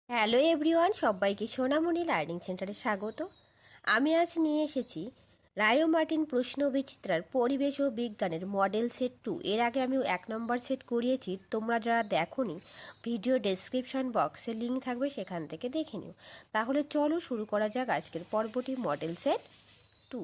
Hello everyone, সবাইকে সোনামণি learning সেন্টারে স্বাগত। আমি আজ নিয়ে এসেছি রায়ো মার্টিন প্রশ্ন বিচিত্রার পরিবেশ ও বিজ্ঞানের মডেল সেট 2। এর আগে আমি 1 নম্বর সেট করিয়েছি। তোমরা যারা দেখোনি, ভিডিও ডেসক্রিপশন বক্সে লিঙ্ক থাকবে, সেখান থেকে দেখে নিও। তাহলে চলো শুরু করা যাক আজকের পর্বটি, মডেল সেট 2।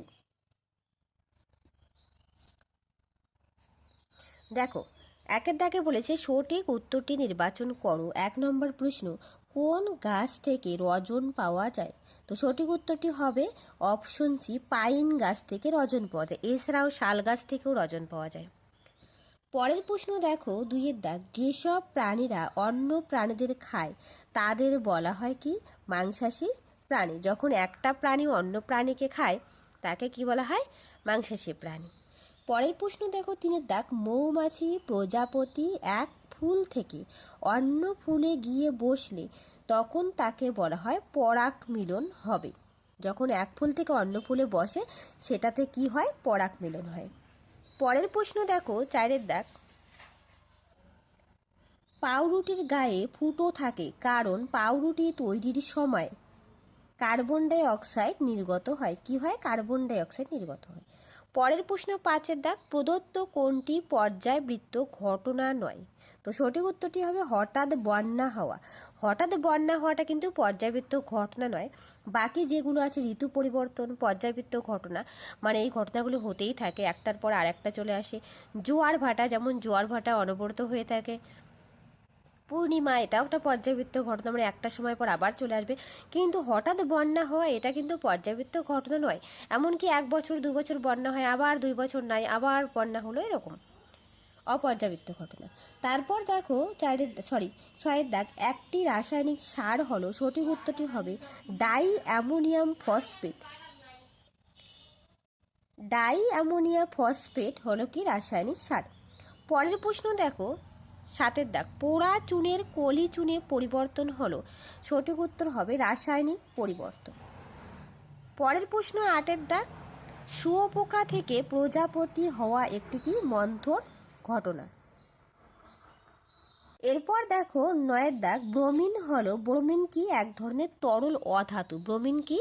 দেখো, একের দাগে বলেছে সঠিক উত্তরটি নির্বাচন করো। 1 নম্বর প্রশ্ন, কোন গাছ থেকে রজন পাওয়া যায়? তো সঠিক উত্তরটি হবে অপশন সি, পাইন গাছ থেকে রজন পাওয়া যায়। এছাড়াও শাল গাছ থেকেও রজন পাওয়া যায়। পরের প্রশ্ন দেখো, 2-এর দাগ, যেসব প্রাণীরা অন্য প্রাণীদের খায় তাদের বলা হয় কি? মাংসাশী প্রাণী। যখন একটা প্রাণী অন্য প্রাণীকে খায় তাকে কি বলা হয়? মাংসাশী প্রাণী। পরের প্রশ্ন দেখো, 3-এর দাগ, মৌমাছি প্রজাপতি এক ফুল থেকে অন্য ফুলে গিয়ে বসলে তখন তাকে বলা হয় পরাগ মিলন হবে। যখন এক ফুল থেকে অন্য ফুলে বসে সেটাতে কি হয়? পরাগ মিলন হয়। পরের প্রশ্ন দেখো, 4-এর দাগ, পাউরুটির গায়ে ফুটো থাকে কারণ পাউরুটি তৈরির সময় কার্বন ডাই অক্সাইড নির্গত হয়। কি হয়? কার্বন ডাই অক্সাইড নির্গত হয়। পরের প্রশ্ন 5-এর দাগ, প্রদত্ত কোনটি পর্যায়বৃত্ত ঘটনা নয়? তো সঠিক উত্তরটি হবে হঠাৎ বন্যা হওয়া। হঠাৎ বন্যা হওয়াটা কিন্তু পর্যায়বৃত্ত ঘটনা নয়। বাকি যেগুলো আছে ঋতু পরিবর্তন, পর্যায়বৃত্ত ঘটনা, মানে এই ঘটনাগুলো হতেই থাকে, একটার পর আরেকটা চলে আসে। জোয়ার ভাটা, যেমন জোয়ার ভাটা অনবরত হয়ে থাকে। পূর্ণিমা, এটাও একটা পর্যাবৃত্ত ঘটনা, মানে একটা সময় পর আবার চলে আসবে। কিন্তু হঠাৎ বন্যা হওয়া এটা কিন্তু পর্যাবৃত্ত ঘটনা নয়। এমনকি 1 বছর 2 বছর বন্যা হয়, আবার 2 বছর নাই, আবার বন্যা হলো, এরকম অপর্যাবৃত্ত ঘটনা। তারপর দেখো 6-এর দাগ, একটি রাসায়নিক সার হলো, সঠিক উত্তরটি হবে die ammonium phosphate. Die ammonium phosphate হলো কি রাসায়নিক সার। পরের প্রশ্ন দেখো, 7-এর দাগ, পোড়া চুনের কলি চুনে পরিবর্তন হলো, সঠিক উত্তর হবে রাসায়নিক পরিবর্তন। পরের প্রশ্ন 8-এর দাগ, শুঁয়োপোকা থেকে প্রজাপতি হওয়া একটি কি মন্থর ঘটনা। এরপর দেখো 9-এর দাগ, ব্রোমিন হলো, ব্রোমিন কি এক ধরনের তরল অধাতু। ব্রোমিন কি?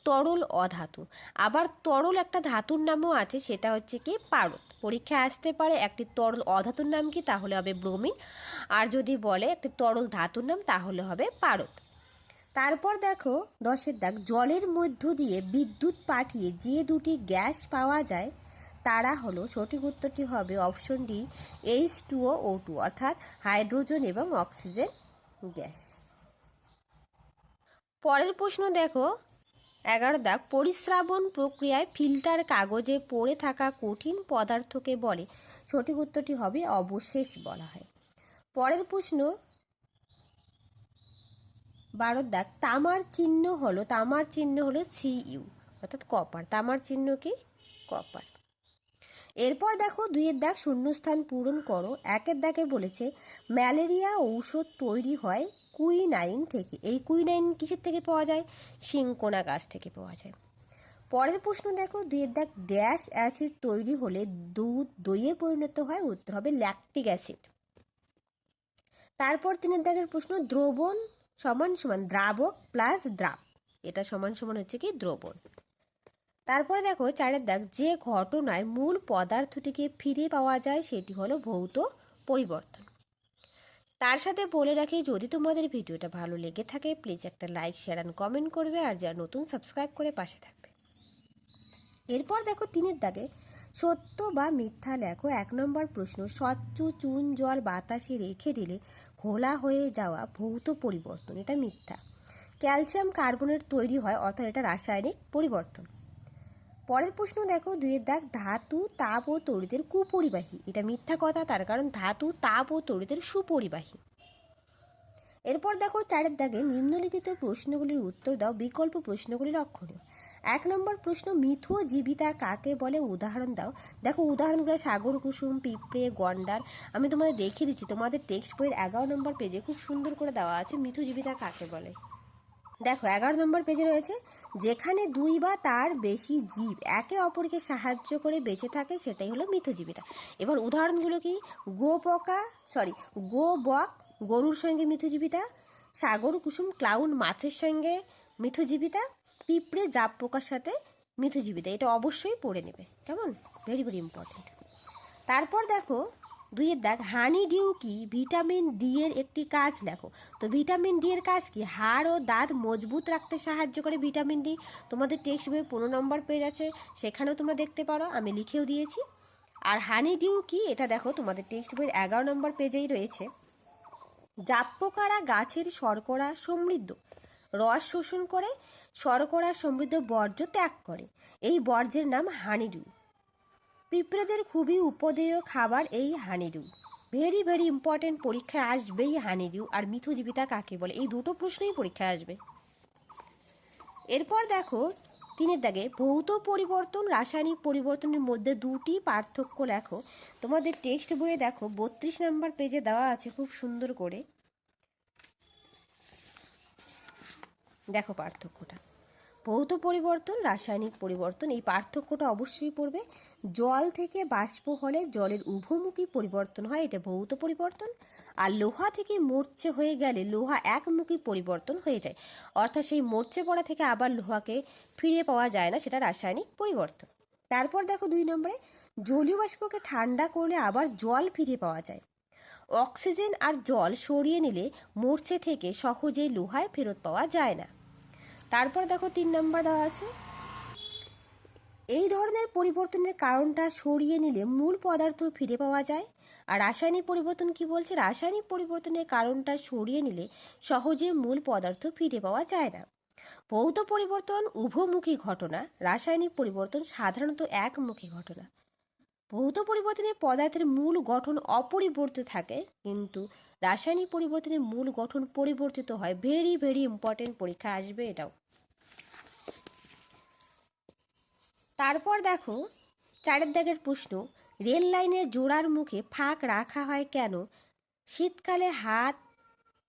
তরল অধাতু। আবার তরল একটা ধাতুর নামও আছে, সেটা হচ্ছে কি পারদ। পরীক্ষায় আসতে পারে একটি তরল অধাতুর নাম কি, তাহলে হবে ব্রোমিন। আর যদি বলে একটি তরল ধাতুর নাম, তাহলে হবে পারদ। তারপর দেখো 10-এর দাগ, জলের মধ্য দিয়ে বিদ্যুৎ পাঠিয়ে যে দুটি গ্যাস পাওয়া যায় তারা হলো, সঠিক উত্তরটি হবে অপশন ডি, H2O, অর্থাৎ হাইড্রোজেন এবং অক্সিজেন গ্যাস। পরের প্রশ্ন দেখো, 11 দাগ, পরিস্রাবণ প্রক্রিয়ায় ফিল্টার কাগজে পড়ে থাকা কঠিন পদার্থকে বলে, সঠিক উত্তরটি হবে অবশেষ বলা হয়। পরের প্রশ্ন 12 দাগ, তামার চিহ্ন হলো, Cu, অর্থাৎ কপার। তামার চিহ্ন কি? কপার। এরপর দেখো 2-এর দাগ, শূন্যস্থান পূরণ করো। 1-এর দাগে বলেছে ম্যালেরিয়া ঔষধ তৈরি হয় কুইনাইন থেকে। এই কুইনাইন কিসের থেকে পাওয়া যায়? সিনকোনা গাছ থেকে পাওয়া যায়। পরের প্রশ্ন দেখো, 2-এর দাগ, ড্যাশ অ্যাসিড তৈরি হলে দুধ দইয়ে পরিণত হয়, উত্তর হবে ল্যাকটিক অ্যাসিড। তারপর 3-এর দাগের প্রশ্ন, দ্রবণ সমান সমান দ্রাবক প্লাস দ্রাব, এটা সমান সমান হচ্ছে কি দ্রবণ। তারপরে দেখো 4-এর দাগ, যে ঘটনায় মূল পদার্থটিকে ফিরে পাওয়া যায় সেটি হলো ভৌত পরিবর্তন। তার সাথে বলে রাখি, যদি তোমাদের ভিডিওটা ভালো লেগে থাকে প্লিজ একটা লাইক, শেয়ার অ্যান্ড কমেন্ট করবে, আর যারা নতুন সাবস্ক্রাইব করে পাশে থাকবে। এরপর দেখো 3-এর দাগে, সত্য বা মিথ্যা লেখো। 1 নম্বর প্রশ্ন, স্বচ্ছ চুন জল বাতাসে রেখে দিলে ঘোলা হয়ে যাওয়া ভৌত পরিবর্তন, এটা মিথ্যা। ক্যালসিয়াম কার্বনেট তৈরি হয়, অর্থাৎ এটা রাসায়নিক পরিবর্তন। পরের প্রশ্ন দেখো, 2-এর দাগ, ধাতু তাপ ও তড়িতের কুপরিবাহী, এটা মিথ্যা কথা, তার কারণ ধাতু তাপ ও তড়িতের সুপরিবাহী। এরপর দেখো 4-এর দাগে, নিম্নলিখিত প্রশ্নগুলির উত্তর দাও, বিকল্প প্রশ্নগুলি লক্ষণীয়। 1 নম্বর প্রশ্ন, মিথজীবিতা কাকে বলে, উদাহরণ দাও। দেখো উদাহরণগুলো সাগর কুসুম, পিঁপড়ে, গন্ডার। আমি তোমাদের দেখিয়ে দিচ্ছি, তোমাদের টেক্সট বইয়ের 11 নম্বর পেজে খুব সুন্দর করে দেওয়া আছে মিথজীবিতা কাকে বলে। দেখো 11 নম্বর পেজে রয়েছে, যেখানে 2 বা তার বেশি জীব একে অপরকে সাহায্য করে বেঁচে থাকে সেটাই হলো মিথজীবিতা। এবার উদাহরণগুলো কি? গো বক গরুর সঙ্গে মিথজীবিতা, সাগর কুসুম ক্লাউন মাছের সঙ্গে মিথজীবিতা, পিঁপড়ে জাপ পোকার সাথে মিথজীবিতা। এটা অবশ্যই পড়ে নেবে, কেমন? Very very important. তারপর দেখো 2 দাগ, হানি ডিউ কি ভিটামিন ডি এর একটি কাজ লেখো। তো ভিটামিন ডি এর কাজ কি? হাড় ও দাঁত মজবুত রাখতে সাহায্য করে ভিটামিন ডি। তোমাদের টেক্সট বইয়ে 15 নম্বর পেজ আছে, সেখানেও তোমরা দেখতে পারো, আমি লিখেও দিয়েছি। আর হানি ডিউ কি, এটা দেখো তোমাদের টেক্সট বইয়ের 11 নম্বর পেজেই রয়েছে। জাপ পোকারা গাছের শর্করা সমৃদ্ধ রস শোষণ করে শর্করা সমৃদ্ধ বর্জ্য ত্যাগ করে, এই বর্জ্যের নাম হানিডিউ। পিঁপড়েদের খুবই উপদেয় খাবার এই হানিডিউ। ভেরি ভেরি ইম্পর্টেন্ট, পরীক্ষায় আসবেই হানিডিউ আর মিথজীবিতা কাকে বলে, এই দুটো প্রশ্নই পরীক্ষায় আসবে। এরপর দেখো 3 দাগে, ভৌত পরিবর্তন রাসায়নিক পরিবর্তনের মধ্যে দুটি পার্থক্য লেখো। তোমাদের টেক্সট বইয়ে দেখো 32 নম্বর পেজে দেওয়া আছে খুব সুন্দর করে, দেখো পার্থক্যটা। ভৌত পরিবর্তন রাসায়নিক পরিবর্তন, এই পার্থক্যটা অবশ্যই পড়বে। জল থেকে বাষ্প হলে জলের উভমুখী পরিবর্তন হয়, এটা ভৌত পরিবর্তন। আর লোহা থেকে মরচে হয়ে গেলে লোহা একমুখী পরিবর্তন হয়ে যায়, অর্থাৎ সেই মরচে পড়া থেকে আবার লোহাকে ফিরে পাওয়া যায় না, সেটা রাসায়নিক পরিবর্তন। তারপর দেখো 2 নম্বরে, জলীয় বাষ্পকে ঠান্ডা করলে আবার জল ফিরে পাওয়া যায়। অক্সিজেন আর জল সরিয়ে নিলে মরচে থেকে সহজেই লোহায় ফেরত পাওয়া যায় না। তারপর দেখো 3 নম্বর দেওয়া আছে, এই ধরনের পরিবর্তনের কারণটা সরিয়ে নিলে মূল পদার্থ ফিরে পাওয়া যায়। আর রাসায়নিক পরিবর্তন কি বলছে? রাসায়নিক পরিবর্তনের কারণটা সরিয়ে নিলে সহজে মূল পদার্থ ফিরে পাওয়া যায় না। ভৌত পরিবর্তন উভমুখী ঘটনা, রাসায়নিক পরিবর্তন সাধারণত একমুখী ঘটনা। ভৌত পরিবর্তনে পদার্থের মূল গঠন অপরিবর্তিত থাকে, কিন্তু রাসায়নিক পরিবর্তনে মূল গঠন পরিবর্তিত হয়। ভেরি ভেরি ইম্পর্টেন্ট, পরীক্ষা আসবে এটাও। তারপর দেখো 4 দাগের প্রশ্ন, রেল লাইনের জোড়ার মুখে ফাঁক রাখা হয় কেন? শীতকালে হাত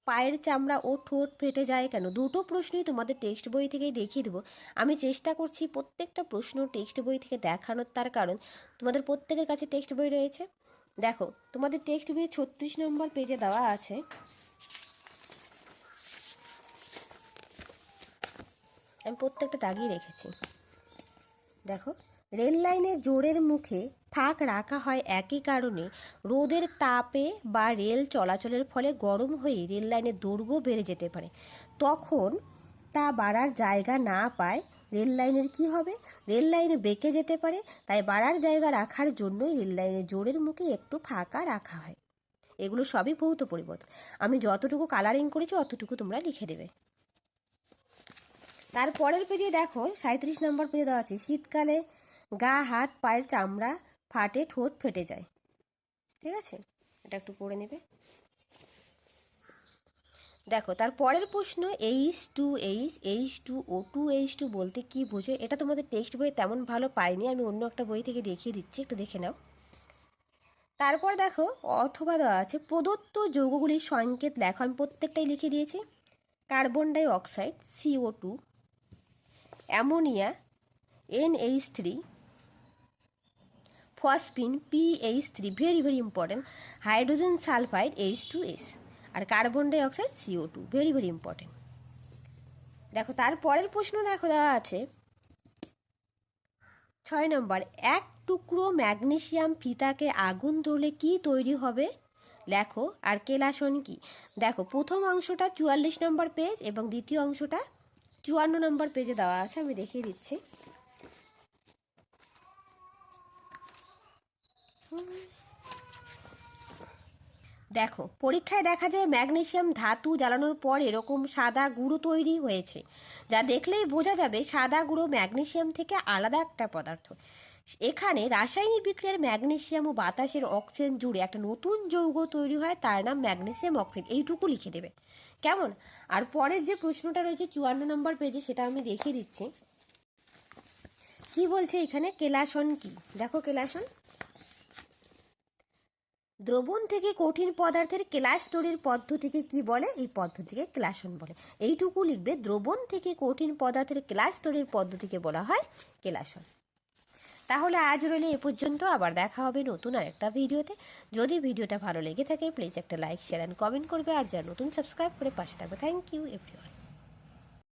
পায়ের চামড়া ও ঠোঁট ফেটে যায় কেন? দুটো প্রশ্নই তোমাদের টেক্সট বই থেকেই দেখিয়ে দেবো। আমি চেষ্টা করছি প্রত্যেকটা প্রশ্ন টেক্সট বই থেকে দেখানোর, তার কারণ তোমাদের প্রত্যেকের কাছে টেক্সট বই রয়েছে। দেখো তোমাদের টেক্সট বইয়ে 36 নম্বর পেজে দেওয়া আছে, আমি প্রত্যেকটা দাগিয়ে রেখেছি। দেখো, রেল লাইনের জোড়ের মুখে ফাঁক রাখা হয় একই কারণে, রোদের তাপে বা রেল চলাচলের ফলে গরম হয়ে রেল লাইনের দৈর্ঘ্য বেড়ে যেতে পারে। তখন তা বাড়ার জায়গা না পায় রেল লাইনের কি হবে? রেল লাইনে বেঁকে যেতে পারে, তাই বাড়ার জায়গা রাখার জন্যই রেল লাইনের জোড়ের মুখে একটু ফাঁকা রাখা হয়। এগুলো সবই ভৌত পরিবর্তন, আমি যতটুকু কালারিং করেছি অতটুকু তোমরা লিখে দেবে। তারপরের পেজে দেখো 37 নম্বর পেজে দেওয়া আছে, শীতকালে গা হাত পায়ের চামড়া ফাটে, ঠোঁট ফেটে যায়। ঠিক আছে, এটা একটু পড়ে নেবে। দেখো তার পরের প্রশ্ন, H2H H2O 2H2 বলতে কি বোঝে? এটা তোমাদের টেক্সট বইয়ে তেমন ভালো পাইনি, আমি অন্য একটা বই থেকে দেখিয়ে দিচ্ছি, একটু দেখে নাও। তারপর দেখো অথবা দেওয়া আছে, প্রদত্ত যৌগগুলির সংকেত লেখো, আমি প্রত্যেকটাই লিখে দিয়েছি। Carbon dioxide CO2, ammonia NH3, phosphine PH3, very very important, hydrogen sulphide H2S, আর carbon dioxide CO2, very very important. দেখো তারপরের প্রশ্ন দেখো দেওয়া আছে 6 নম্বর, এক টুকরো ম্যাগনেসিয়াম ফিতাকে আগুন ধরলে কি তৈরি হবে লেখো, আর কেলাসন কি? দেখো প্রথম অংশটা 44 নম্বর পেজ এবং দ্বিতীয় অংশটা 54 নম্বর পেজে দেওয়া আছে, আমি দেখিয়ে দিচ্ছি। দেখো পরীক্ষায় দেখা যায় ম্যাগনেসিয়াম ধাতু জ্বালানোর পর এরকম সাদা গুঁড়ো তৈরি হয়েছে, যা দেখলেই বোঝা যাবে সাদা গুঁড়ো ম্যাগনেসিয়াম থেকে আলাদা একটা পদার্থ। এখানে রাসায়নিক বিক্রিয়ার ম্যাগনেসিয়াম ও বাতাসের অক্সিজেন জুড়ে একটা নতুন যৌগ তৈরি হয়, তার নাম ম্যাগনেসিয়াম অক্সাইড। এইটুকু লিখে দেবে, কেমন? আর পরের যে প্রশ্নটা রয়েছে 54 নম্বর পেজে, সেটা আমি দেখিয়ে দিচ্ছি। কি বলছে এখানে? কেলাসন কি? দেখো কেলাসন, দ্রবণ থেকে কঠিন পদার্থের কেলাস তৈরির পদ্ধতিকে কি বলে? এই পদ্ধতিকে কেলাসন বলে। এইটুকু লিখবে, দ্রবণ থেকে কঠিন পদার্থের কেলাস তৈরির পদ্ধতিকে বলা হয় কেলাসন। তাহলে আজ রইলে এ পর্যন্ত, আবার দেখা হবে নতুন আরেকটা ভিডিওতে। যদি ভিডিওটা ভালো লেগে থাকে প্লিজ একটা লাইক, শেয়ার অ্যান্ড কমেন্ট করবে, আর যারা নতুন সাবস্ক্রাইব করে পাশে থাকবে। Thank you everyone.